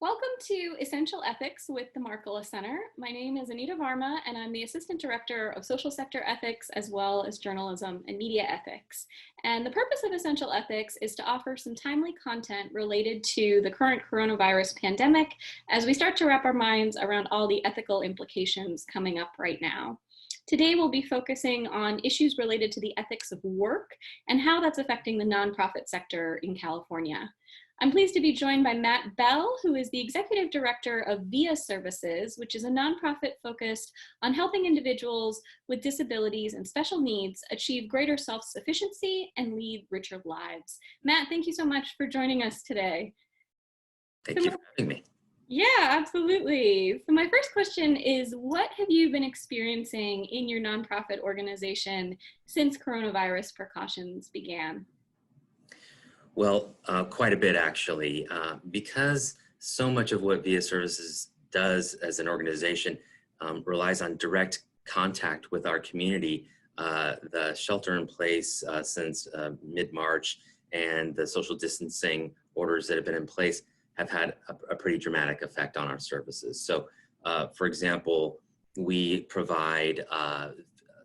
Welcome to Essential Ethics with the Markkula Center. My name is Anita Varma, and I'm the Assistant Director of Social Sector Ethics as well as Journalism and Media Ethics. And the purpose of Essential Ethics is to offer some timely content related to the current coronavirus pandemic as we start to wrap our minds around all the ethical implications coming up right now. Today, we'll be focusing on issues related to the ethics of work and how that's affecting the nonprofit sector in California. I'm pleased to be joined by Matt Bell, who is the Executive Director of VIA Services, which is a nonprofit focused on helping individuals with disabilities and special needs achieve greater self-sufficiency and lead richer lives. Matt, thank you so much for joining us today. Thank you for having me. Yeah, absolutely. So my first question is, what have you been experiencing in your nonprofit organization since coronavirus precautions began? Well, quite a bit actually, because so much of what VIA Services does as an organization relies on direct contact with our community. The shelter in place since mid-March and the social distancing orders that have been in place have had a pretty dramatic effect on our services. So, for example, we provide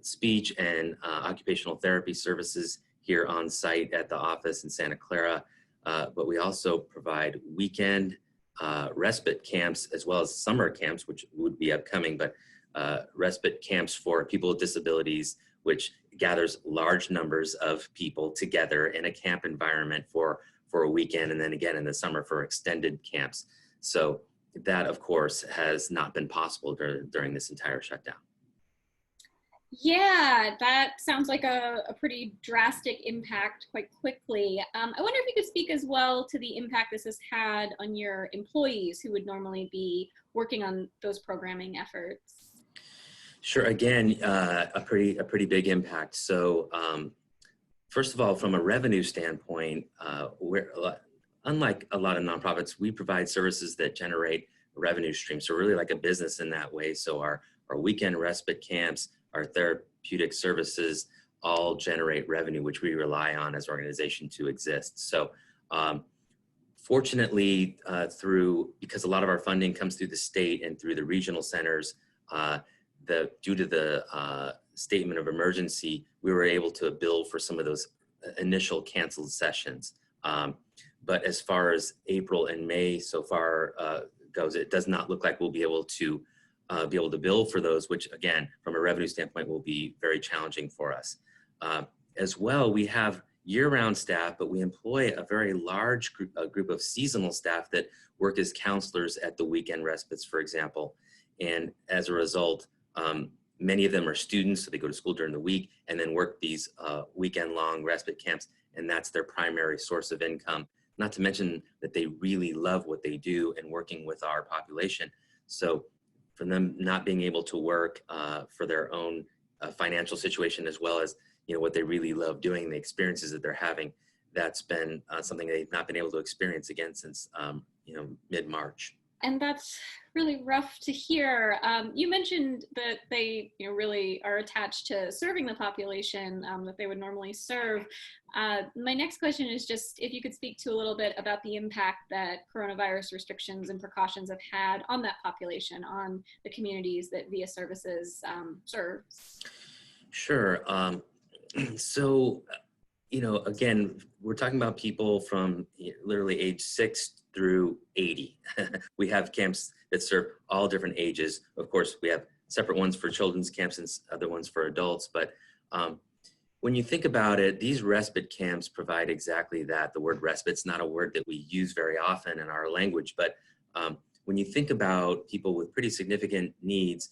speech and occupational therapy services here on site at the office in Santa Clara, but we also provide weekend respite camps as well as summer camps, which would be upcoming, but respite camps for people with disabilities, which gathers large numbers of people together in a camp environment for a weekend, and then again in the summer for extended camps. So that, of course, has not been possible during this entire shutdown. Yeah, that sounds like a pretty drastic impact quite quickly. I wonder if you could speak as well to the impact this has had on your employees who would normally be working on those programming efforts. Sure. Again, a pretty big impact. So, first of all, from a revenue standpoint, unlike a lot of nonprofits, we provide services that generate a revenue stream. So, really like a business in that way. So, our weekend respite camps, our therapeutic services all generate revenue, which we rely on as an organization to exist. So fortunately, because a lot of our funding comes through the state and through the regional centers, due to the statement of emergency, we were able to bill for some of those initial canceled sessions. But as far as April and May so far goes, it does not look like we'll be able to bill for those, which again, from a revenue standpoint, will be very challenging for us. As well, we have year-round staff, but we employ a very large group of seasonal staff that work as counselors at the weekend respites, for example. And as a result, many of them are students, so they go to school during the week and then work these weekend-long respite camps, and that's their primary source of income. Not to mention that they really love what they do and working with our population. So for them not being able to work for their own financial situation, as well as what they really love doing, the experiences that they're having, that's been something they've not been able to experience again since mid-March. And that's really rough to hear. You mentioned that they really are attached to serving the population that they would normally serve. My next question is just if you could speak to a little bit about the impact that coronavirus restrictions and precautions have had on that population, on the communities that VIA Services serves. Sure. So, again, we're talking about people from literally age 6 through 80. We have camps that serve all different ages. Of course, we have separate ones for children's camps and other ones for adults. But when you think about it, these respite camps provide exactly that. The word respite's not a word that we use very often in our language. But when you think about people with pretty significant needs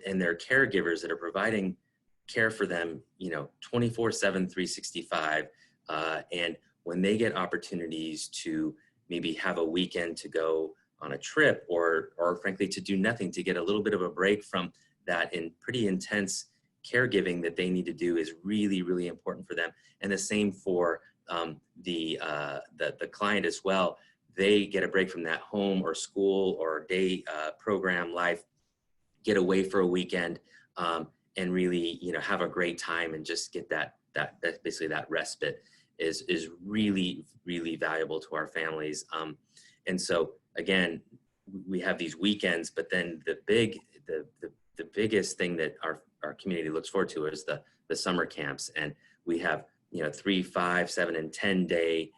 and their caregivers that are providing care for them, 24/7, 365, and when they get opportunities to maybe have a weekend to go on a trip or frankly to do nothing, to get a little bit of a break from that pretty intense caregiving that they need to do, is really, really important for them. And the same for the client as well. They get a break from that home or school or day program life, get away for a weekend, and really have a great time and just get that basically that respite is really, really valuable to our families. And so again, we have these weekends, but then the biggest thing that our community looks forward to is the summer camps. And we have, 3, 5, 7, and 10 day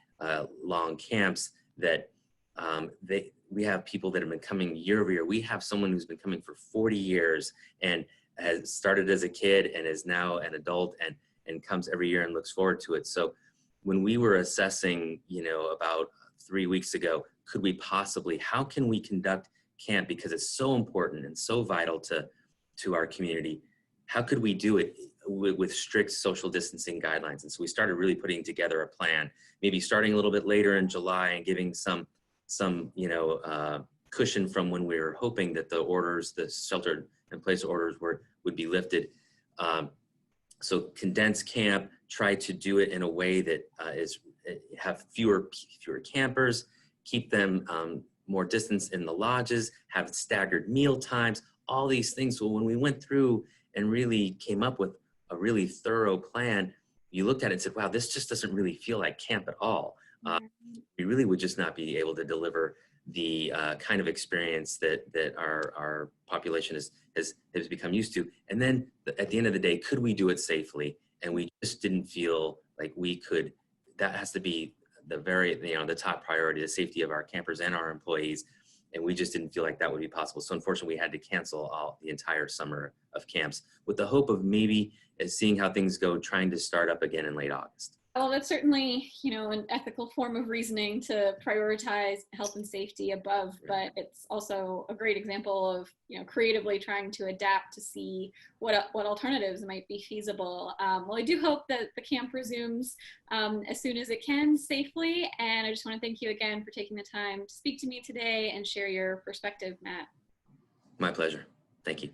long camps that we have people that have been coming year over year. We have someone who's been coming for 40 years and has started as a kid and is now an adult and comes every year and looks forward to it. So when we were assessing, about 3 weeks ago, how can we conduct camp, because it's so important and so vital to our community, how could we do it with strict social distancing guidelines? And so we started really putting together a plan, maybe starting a little bit later in July and giving some cushion from when we were hoping that the shelter in place orders would be lifted. So condense camp, try to do it in a way that have fewer campers, keep them more distance in the lodges, have staggered meal times, all these things. So when we went through and really came up with a really thorough plan, you looked at it and said, wow, this just doesn't really feel like camp at all. We really would just not be able to deliver the kind of experience that our population has become used to. And then at the end of the day, could we do it safely? And we just didn't feel like we could. That has to be the top priority, the safety of our campers and our employees. And we just didn't feel like that would be possible. So unfortunately, we had to cancel the entire summer of camps with the hope of maybe seeing how things go, trying to start up again in late August. Well, that's certainly, an ethical form of reasoning to prioritize health and safety above, but it's also a great example of, creatively trying to adapt to see what alternatives might be feasible. Well, I do hope that the camp resumes as soon as it can safely. And I just want to thank you again for taking the time to speak to me today and share your perspective, Matt. My pleasure. Thank you.